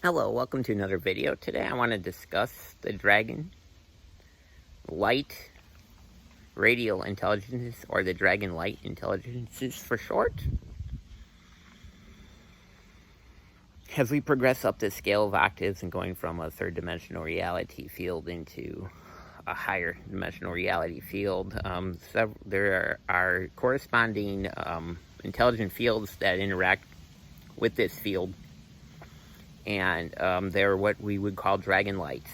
Hello, welcome to another video. Today I want to discuss the Dragon Light Radial Intelligences, or the Dragon Light Intelligences for short. As we progress up the scale of octaves and going from a third-dimensional reality field into a higher dimensional reality field, there are corresponding intelligent fields that interact with this field. And they're what we would call dragon light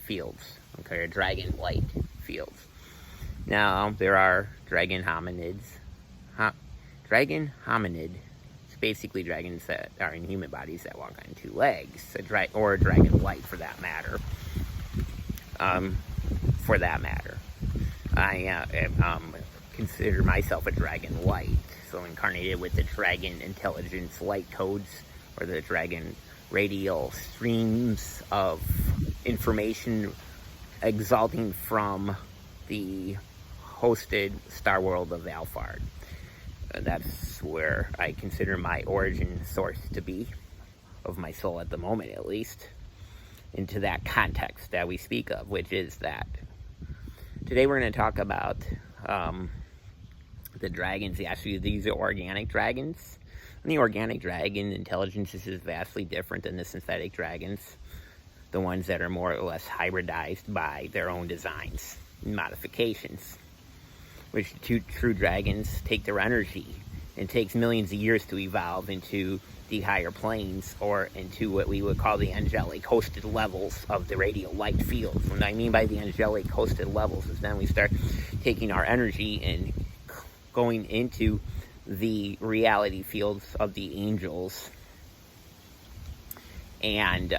fields, okay, or dragon light fields. Now, there are dragon hominids. Dragon hominid, it's basically dragons that are in human bodies that walk on two legs, or a dragon light for that matter. I consider myself a dragon light, so incarnated with the dragon intelligence light codes, or the dragon radial streams of information exalting from the hosted star world of Alphard. That's where I consider my origin source to be, of my soul at the moment at least, into that context that we speak of, which is that. Today we're going to talk about the dragons. Actually, these are organic dragons. And the organic dragon intelligence is vastly different than the synthetic dragons, the ones that are more or less hybridized by their own designs and modifications, which true dragons take their energy. It takes millions of years to evolve into the higher planes, or into what we would call the angelic hosted levels of the radial light fields. What I mean by the angelic hosted levels is then we start taking our energy and going into the reality fields of the angels, and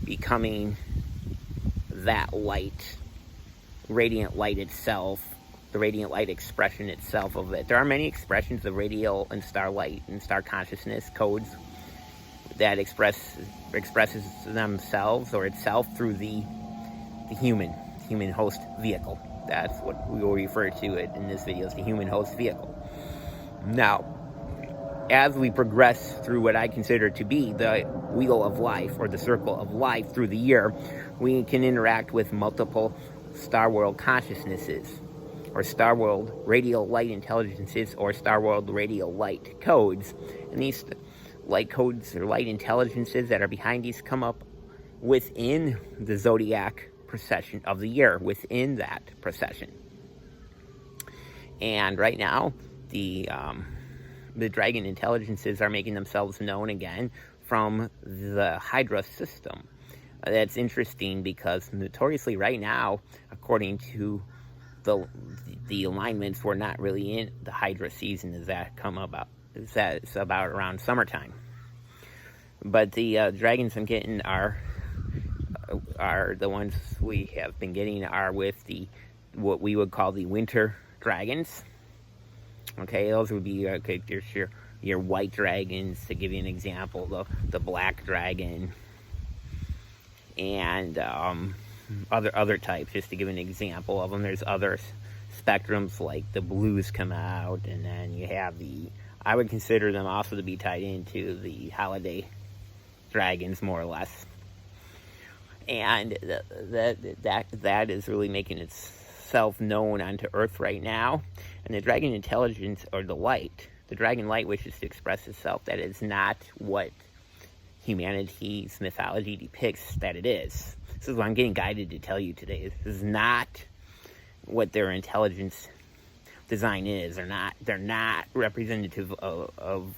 becoming that light, radiant light itself, the radiant light expression itself of it. There are many expressions of radial and star light and star consciousness codes that expresses themselves or itself through the human host vehicle. That's what we will refer to it in this video as the human host vehicle. Now, as we progress through what I consider to be the wheel of life, or the circle of life through the year, we can interact with multiple Star World consciousnesses, or Star World radial light intelligences, or Star World radial light codes. And these light codes, or light intelligences that are behind these, come up within the zodiac procession of the year, within that procession. And right now, the dragon intelligences are making themselves known again from the Hydra system. That's interesting because notoriously right now, according to the alignments, we're not really in the Hydra season. It's about around summertime. But the dragons I'm getting are the ones we have been getting are with what we would call the winter dragons. Okay, those would be there's your white dragons, to give you an example, the black dragon, and other types, just to give an example of them. There's other spectrums, like the blues come out, and then you have I would consider them also to be tied into the holiday dragons, more or less. And that is really making itself known onto Earth right now. And the dragon intelligence, or the dragon light wishes to express itself. That is not what humanity's mythology depicts that it is. This is what I'm getting guided to tell you today. This is not what their intelligence design is. They're not representative of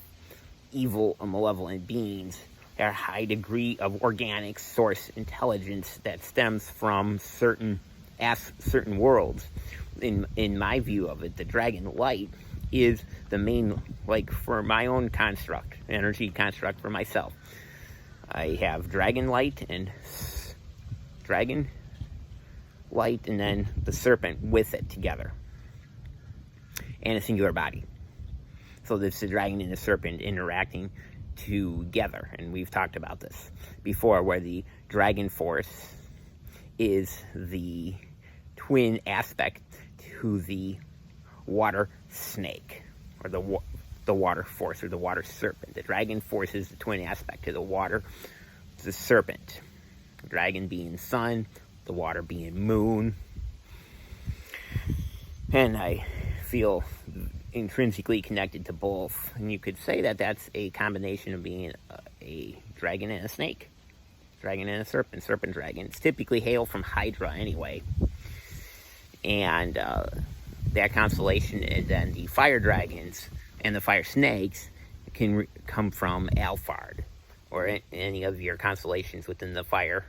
evil or malevolent beings. They're a high degree of organic source intelligence that stems from certain worlds. In my view of it, the dragon light is the main, like, for my own construct, energy construct for myself. I have dragon light and then the serpent with it together, and a singular body. So there's the dragon and the serpent interacting together, and we've talked about this before, where the dragon force is the twin aspect to the water snake, or the the water force, or the water serpent. The dragon force is the twin aspect to the water. It's the serpent. The dragon being sun, the water being moon. And I feel intrinsically connected to both. And you could say that that's a combination of being a dragon and a snake. Dragon and a serpent. Serpent dragons typically hail from Hydra anyway. And that constellation, and then the fire dragons and the fire snakes can come from Alphard, or any of your constellations within the fire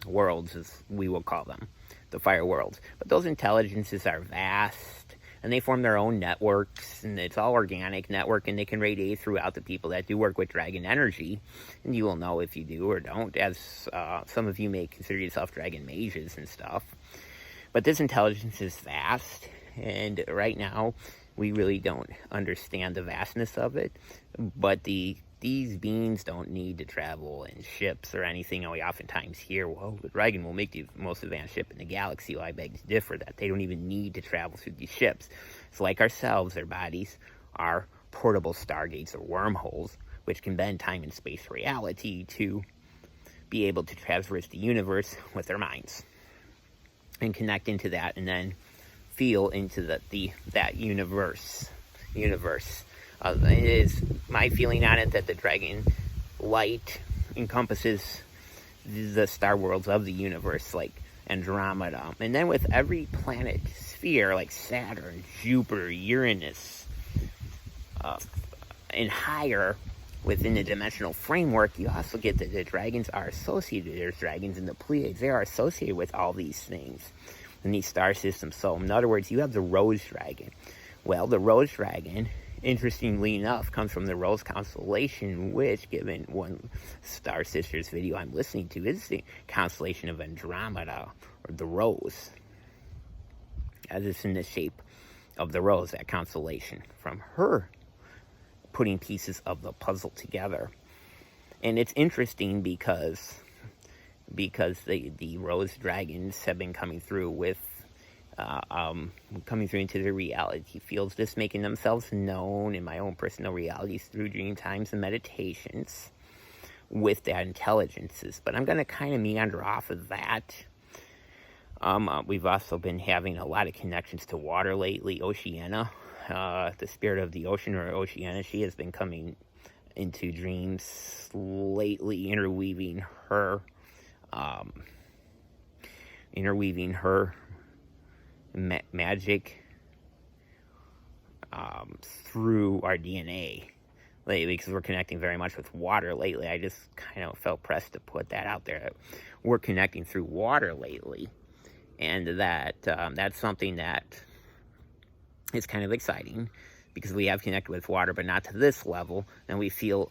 worlds, as we will call them, the fire worlds. But those intelligences are vast, and they form their own networks, and it's all organic network, and they can radiate throughout the people that do work with dragon energy. And you will know if you do or don't, as some of you may consider yourself dragon mages and stuff. But this intelligence is vast, and right now we really don't understand the vastness of it. But these beings don't need to travel in ships or anything. And we oftentimes hear, well, the dragon will make the most advanced ship in the galaxy. Well, I beg to differ, that they don't even need to travel through these ships. So like ourselves, their bodies are portable stargates or wormholes, which can bend time and space reality to be able to traverse the universe with their minds and connect into that, and then feel into that universe. It is my feeling on it that the dragon light encompasses the star worlds of the universe, like Andromeda. And then with every planet sphere, like Saturn, Jupiter, Uranus, and higher within the dimensional framework, you also get that the dragons are associated. There's dragons in the Pleiades. They are associated with all these things in these star systems. So in other words, you have the Rose Dragon. Well, the Rose Dragon, interestingly enough, comes from the Rose constellation, which, given one Star Sisters video I'm listening to, is the constellation of Andromeda, or the Rose, as it's in the shape of the rose, that constellation, from her putting pieces of the puzzle together. And it's interesting because the Rose Dragons have been coming through with coming through into the reality fields, just making themselves known in my own personal realities through dream times and meditations with that intelligences. But I'm going to kind of meander off of that. We've also been having a lot of connections to water lately. Oceana, the spirit of the ocean, or Oceana, she has been coming into dreams lately, interweaving her magic through our DNA lately, because we're connecting very much with water lately. I just kind of felt pressed to put that out there. We're connecting through water lately, and that's something that is kind of exciting, because we have connected with water, but not to this level. And we feel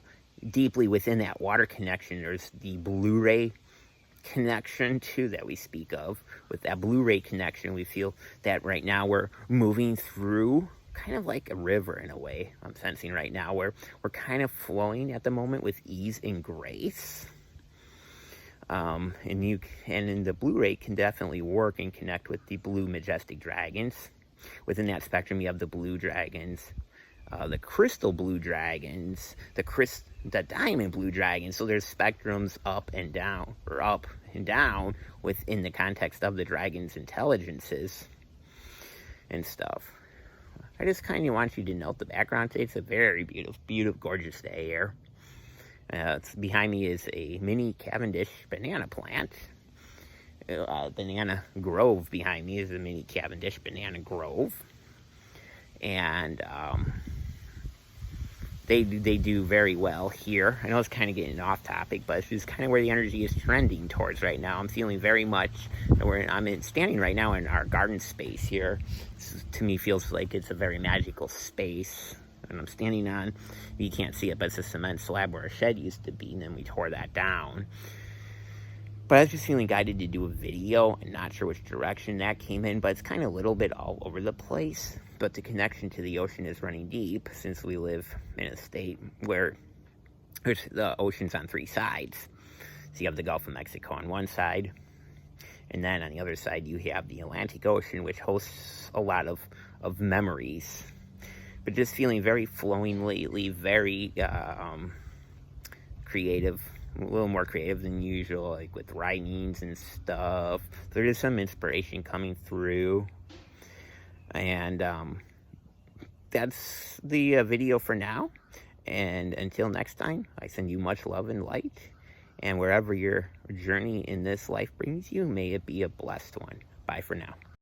deeply within that water connection. There's the Blu-ray connection too that we speak of. With that Blu-ray connection, we feel that right now we're moving through kind of like a river in a way. I'm sensing right now where we're kind of flowing at the moment with ease and grace. And in the Blu-ray can definitely work and connect with the blue majestic dragons. Within that spectrum, you have the blue dragons, the crystal blue dragons, the diamond blue dragons. So there's spectrums up and down, or up and down within the context of the dragon's intelligences and stuff. I just kind of want you to note the background today. It's a very beautiful, gorgeous day here. Behind me is a mini Cavendish banana plant. Banana grove behind me is a mini Cavendish banana grove. And they do very well here. I know it's kind of getting off topic, but it's just kind of where the energy is trending towards right now. I'm feeling very much, I'm standing right now in our garden space here. This, to me, feels like it's a very magical space. And I'm standing on, you can't see it, but it's a cement slab where a shed used to be, and then we tore that down. But I was just feeling guided to do a video. I'm not sure which direction that came in, but it's kind of a little bit all over the place. But the connection to the ocean is running deep, since we live in a state where the ocean's on three sides. So you have the Gulf of Mexico on one side, and then on the other side you have the Atlantic Ocean, which hosts a lot of memories but just feeling very flowing lately, very creative, a little more creative than usual, like with writings and stuff. There is some inspiration coming through, and that's the video for now. And until next time, I send you much love and light, and wherever your journey in this life brings you, may it be a blessed one. Bye for now.